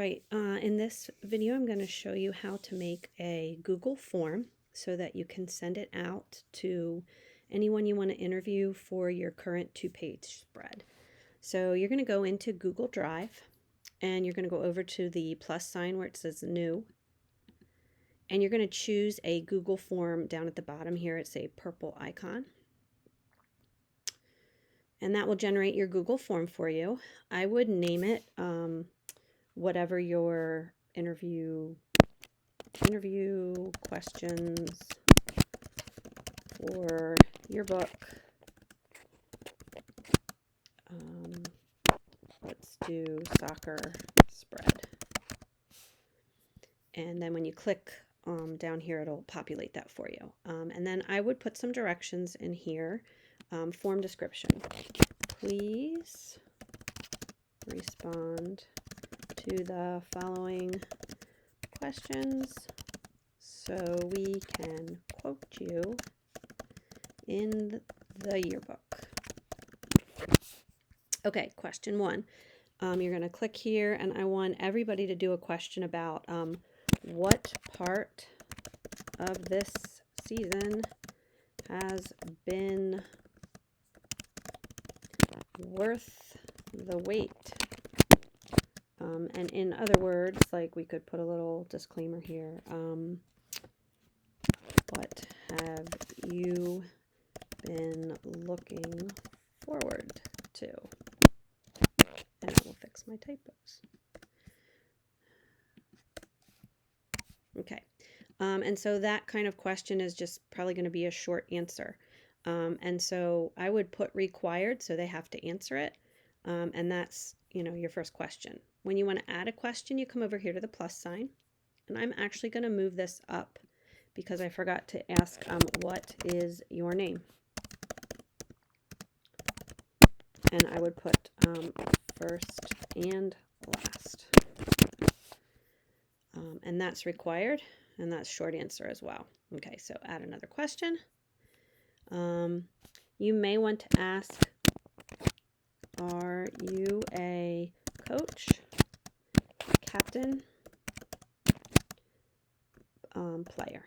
right, in this video I'm going to show you how to make a Google form so that you can send it out to anyone you want to interview for your current 2-page spread. So you're going to go into Google Drive and you're going to go over to the plus sign where it says New, and you're going to choose a Google form down at the bottom here. It's a purple icon. And that will generate your Google form for you. I would name it whatever your interview questions for Yearbook. Let's do soccer spread. And then when you click down here, it'll populate that for you. And then I would put some directions in here. Form description. Please respond to the following questions so we can quote you in the yearbook. Okay, question 1. You're going to click here, and I want everybody to do a question about what part of this season has been worth the wait. And in other words, like we could put a little disclaimer here. What have you been looking forward to? And I will fix my typos. Okay. And so that kind of question is just probably going to be a short answer. And so I would put required, so they have to answer it. And that's, your first question. When you want to add a question, you come over here to the plus sign. And I'm actually going to move this up because I forgot to ask, what is your name? And I would put first and last. And that's required, and that's short answer as well. Okay, so add another question. You may want to ask, are you a coach, captain, player?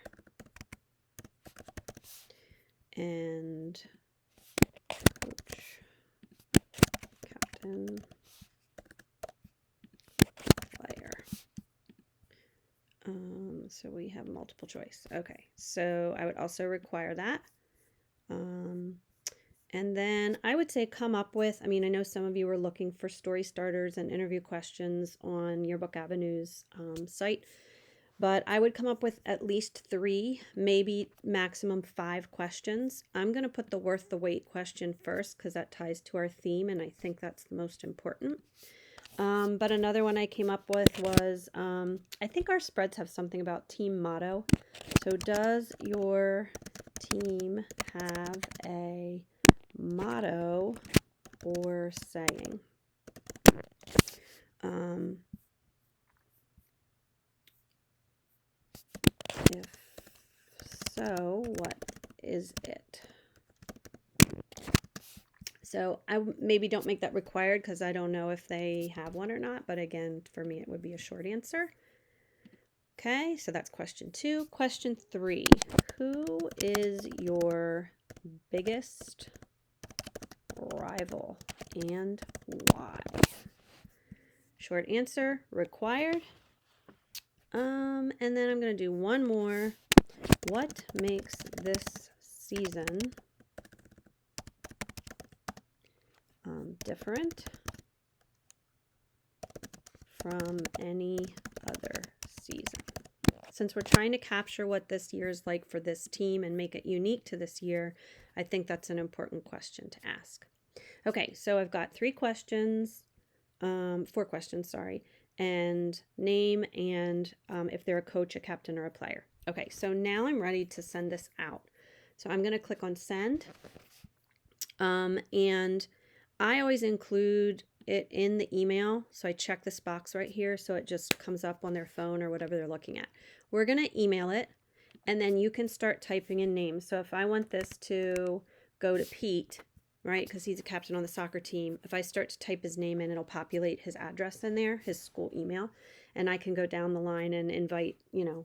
And coach, captain, player. So we have multiple choice. Okay, so I would also require that. And then I would say come up with, I know some of you are looking for story starters and interview questions on Yearbook Avenue's site, but I would come up with at least 3, maybe maximum 5 questions. I'm going to put the worth the wait question first because that ties to our theme, and I think that's the most important. But another one I came up with was, I think our spreads have something about team motto. So does your team have a motto or saying? If so, what is it? So I maybe don't make that required because I don't know if they have one or not. But again, for me, it would be a short answer. Okay, so that's question 2. Question 3, who is your biggest rival and why? Short answer, required. And then I'm going to do one more. What makes this season different from any other season? Since we're trying to capture what this year is like for this team and make it unique to this year, I think that's an important question to ask. Okay, so I've got 4 questions, sorry, and name and if they're a coach, a captain, or a player. Okay, so now I'm ready to send this out. So I'm going to click on send, and I always include it in the email. So I check this box right here so it just comes up on their phone or whatever they're looking at. We're going to email it, and then you can start typing in names. So if I want this to go to Pete, right? Because he's a captain on the soccer team. If I start to type his name in, it'll populate his address in there, his school email, and I can go down the line and invite,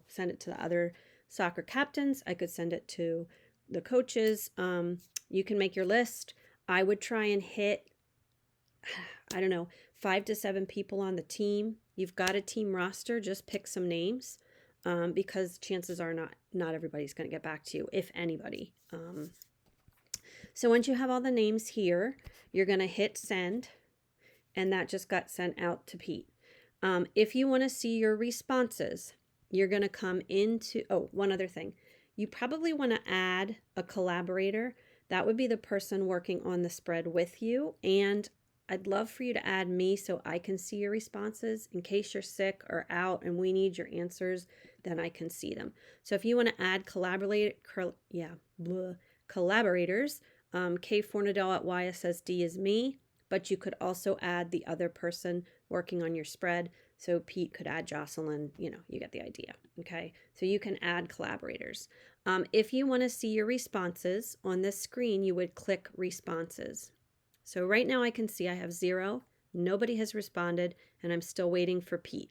send it to the other soccer captains. I could send it to the coaches. You can make your list. I would try and hit, I don't know, 5 to 7 people on the team. You've got a team roster, just pick some names, because chances are not everybody's going to get back to you, if anybody. So once you have all the names here, you're going to hit send, and that just got sent out to Pete. If you want to see your responses, you're going to come into, one other thing. You probably want to add a collaborator. That would be the person working on the spread with you. And I'd love for you to add me so I can see your responses in case you're sick or out and we need your answers, then I can see them. So if you want to add collaborators, Kay Fornadell at YSSD is me, but you could also add the other person working on your spread. So Pete could add Jocelyn, you get the idea. Okay, so you can add collaborators. If you want to see your responses on this screen, you would click responses. So right now I can see I have 0. Nobody has responded, and I'm still waiting for Pete.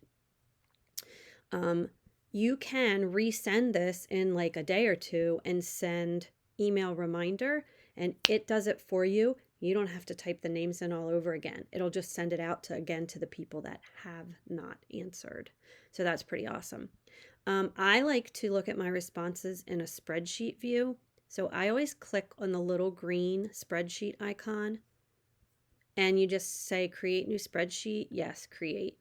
You can resend this in like a day or two and send email reminder, and it does it for you. You don't have to type the names in all over again. It'll just send it out to the people that have not answered. So that's pretty awesome. I like to look at my responses in a spreadsheet view. So I always click on the little green spreadsheet icon, and you just say create new spreadsheet. Yes, create.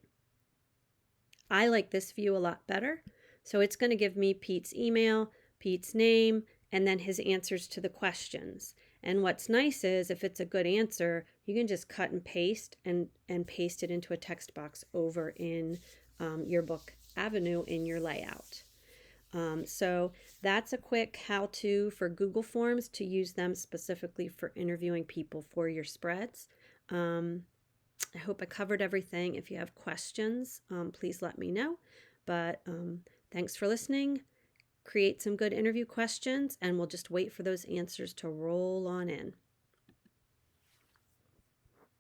I like this view a lot better. So it's going to give me Pete's email, Pete's name, and then his answers to the questions. And what's nice is if it's a good answer, you can just cut and paste and paste it into a text box over in Yearbook Avenue in your layout. So that's a quick how-to for Google Forms, to use them specifically for interviewing people for your spreads. I hope I covered everything. If you have questions, please let me know. But thanks for listening. Create some good interview questions, and we'll just wait for those answers to roll on in.